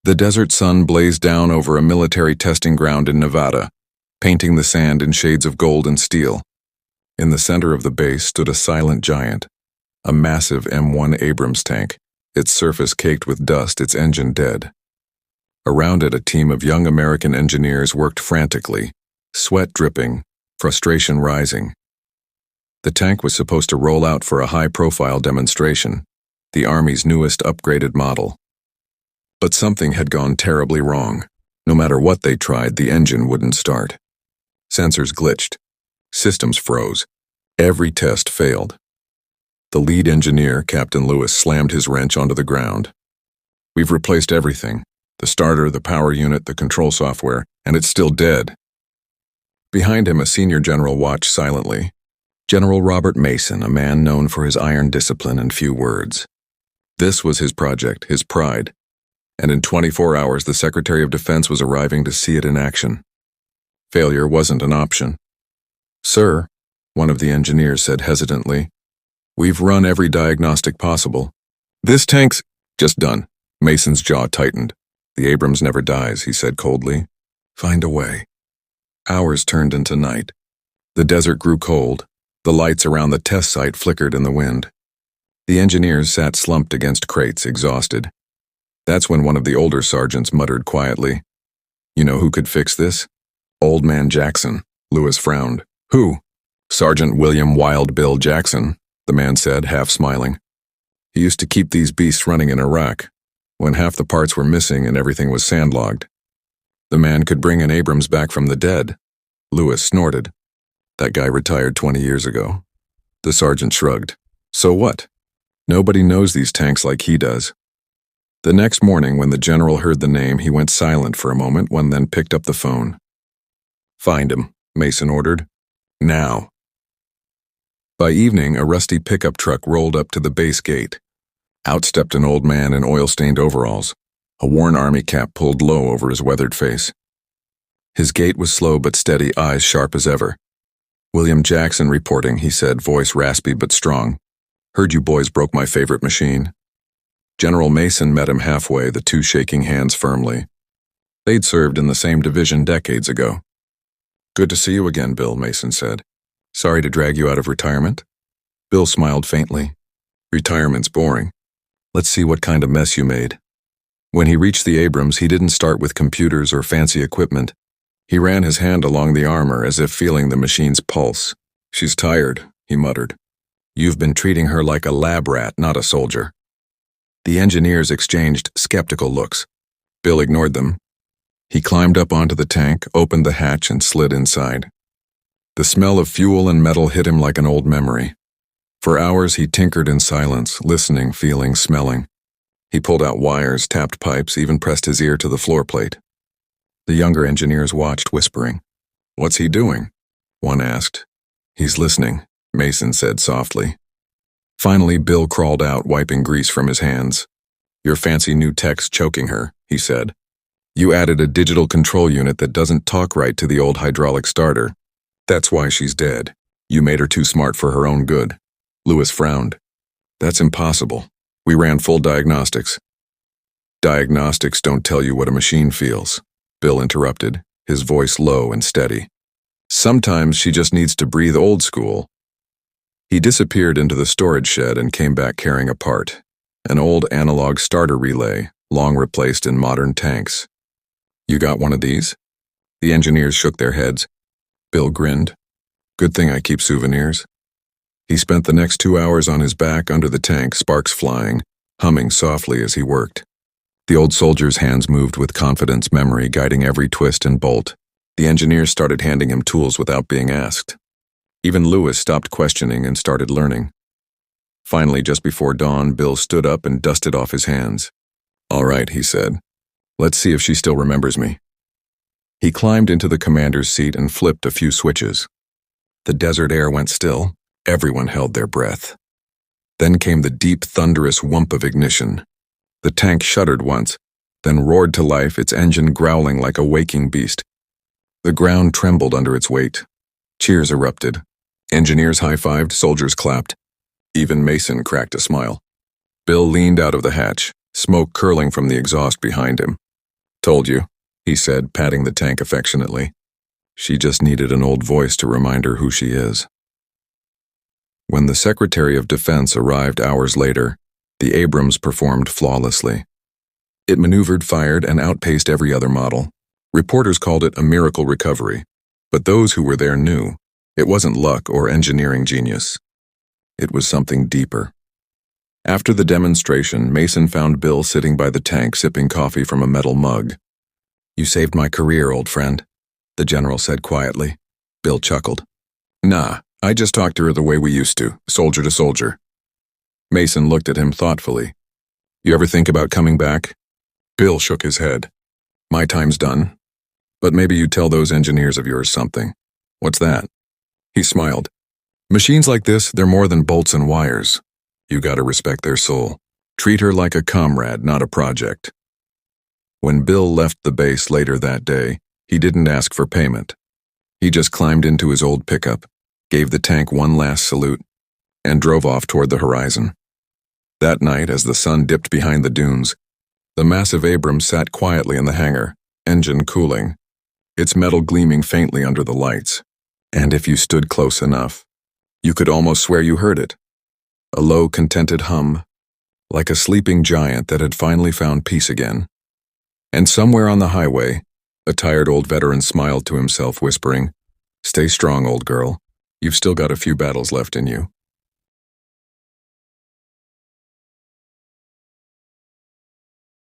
The desert sun blazed down over a military testing ground in Nevada, painting the sand in shades of gold and steel. In the center of the base stood a silent giant, a massive M1 Abrams tank, its surface caked with dust, its engine dead. Around it, a team of young American engineers worked frantically, sweat dripping, frustration rising. The tank was supposed to roll out for a high-profile demonstration, the Army's newest upgraded model. But something had gone terribly wrong. No matter what they tried, the engine wouldn't start. Sensors glitched. Systems froze. Every test failed. The lead engineer, Captain Lewis, slammed his wrench onto the ground. "We've replaced everything. The starter, the power unit, the control software, and it's still dead." Behind him, a senior general watched silently. General Robert Mason, a man known for his iron discipline and few words. This was his project, his pride. And in 24 hours, the Secretary of Defense was arriving to see it in action. Failure wasn't an option. "Sir," one of the engineers said hesitantly, "we've run every diagnostic possible. This tank's just done." Mason's jaw tightened. "The Abrams never dies," he said coldly. "Find a way." Hours turned into night. The desert grew cold. The lights around the test site flickered in the wind. The engineers sat slumped against crates, exhausted. That's when one of the older sergeants muttered quietly, "You know who could fix this?" "Old Man Jackson." Lewis frowned. "Who?" "Sergeant William Wild Bill Jackson," the man said, half smiling. "He used to keep these beasts running in Iraq, when half the parts were missing and everything was sandlogged. The man could bring an Abrams back from the dead." Lewis snorted. "That guy retired 20 years ago." The sergeant shrugged. "So what? Nobody knows these tanks like he does." The next morning, when the general heard the name, he went silent for a moment, then picked up the phone. "Find him," Mason ordered. "Now." By evening, a rusty pickup truck rolled up to the base gate. Out stepped an old man in oil-stained overalls, a worn army cap pulled low over his weathered face. His gait was slow but steady, eyes sharp as ever. "William Jackson reporting," he said, voice raspy but strong. "Heard you boys broke my favorite machine." General Mason met him halfway, the two shaking hands firmly. They'd served in the same division decades ago. "Good to see you again, Bill," Mason said. "Sorry to drag you out of retirement." Bill smiled faintly. "Retirement's boring. Let's see what kind of mess you made." When he reached the Abrams, he didn't start with computers or fancy equipment. He ran his hand along the armor as if feeling the machine's pulse. "She's tired," he muttered. "You've been treating her like a lab rat, not a soldier." The engineers exchanged skeptical looks. Bill ignored them. He climbed up onto the tank, opened the hatch, and slid inside. The smell of fuel and metal hit him like an old memory. For hours he tinkered in silence, listening, feeling, smelling. He pulled out wires, tapped pipes, even pressed his ear to the floor plate. The younger engineers watched, whispering. "What's he doing?" one asked. "He's listening," Mason said softly. Finally, Bill crawled out, wiping grease from his hands. "Your fancy new tech's choking her," he said. "You added a digital control unit that doesn't talk right to the old hydraulic starter. That's why she's dead. You made her too smart for her own good." Lewis frowned. "That's impossible. We ran full diagnostics." "Diagnostics don't tell you what a machine feels," Bill interrupted, his voice low and steady. "Sometimes she just needs to breathe old school." He disappeared into the storage shed and came back carrying a part, an old analog starter relay, long replaced in modern tanks. "You got one of these?" The engineers shook their heads. Bill grinned. "Good thing I keep souvenirs." He spent the next 2 hours on his back under the tank, sparks flying, humming softly as he worked. The old soldier's hands moved with confidence, memory guiding every twist and bolt. The engineers started handing him tools without being asked. Even Lewis stopped questioning and started learning. Finally, just before dawn, Bill stood up and dusted off his hands. "All right," he said. "Let's see if she still remembers me." He climbed into the commander's seat and flipped a few switches. The desert air went still. Everyone held their breath. Then came the deep, thunderous whump of ignition. The tank shuddered once, then roared to life, its engine growling like a waking beast. The ground trembled under its weight. Cheers erupted. Engineers high-fived, soldiers clapped. Even Mason cracked a smile. Bill leaned out of the hatch, smoke curling from the exhaust behind him. Told you, he said, patting the tank affectionately. She just needed an old voice to remind her who she is. When the Secretary of Defense arrived hours later, the Abrams performed flawlessly. It maneuvered, fired, and outpaced every other model. Reporters called it a miracle recovery, but those who were there knew it wasn't luck or engineering genius. It was something deeper. After the demonstration, Mason found Bill sitting by the tank sipping coffee from a metal mug. "You saved my career, old friend," the general said quietly. Bill chuckled. "Nah, I just talked to her the way we used to soldier. Mason looked at him thoughtfully. "You ever think about coming back?" Bill shook his head. "My time's done. But maybe you tell those engineers of yours something." "What's that?" He smiled. "Machines like this, they're more than bolts and wires. You gotta respect their soul. Treat her like a comrade, not a project." When Bill left the base later that day, he didn't ask for payment. He just climbed into his old pickup, gave the tank one last salute, and drove off toward the horizon. That night, as the sun dipped behind the dunes, the massive Abrams sat quietly in the hangar, engine cooling, its metal gleaming faintly under the lights. And if you stood close enough, you could almost swear you heard it. A low, contented hum, like a sleeping giant that had finally found peace again. And somewhere on the highway, a tired old veteran smiled to himself, whispering, "Stay strong, old girl. You've still got a few battles left in you."